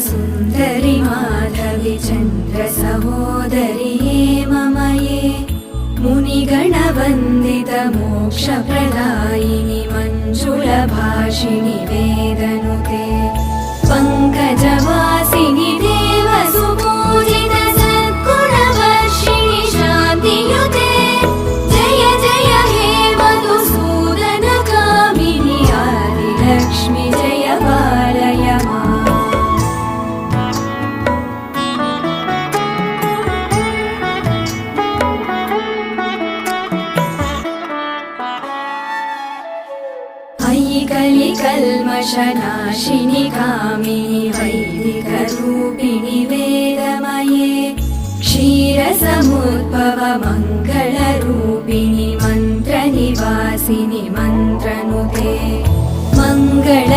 सुन्दरि माधवि चन्द्र सहोदरि हेममये मुनिगणवन्दित मोक्षप्रदायिनि मञ्जुलभाषिणि वेदनुते पङ्कजवासिनि देवसुपूजित सद्गुणवर्षिणि शान्तियुते जय जय हे मधुसूदनकामिनि आदिलक्ष्मि जय पालय माम्। अयि कलिकल्मषनाशिनि कामिनि वैदिकरूपिणि वेदमये क्षीरसमुद्भव मङ्गलरूपिणि मन्त्रनिवासिनि मन्त्रनुते मङ्गल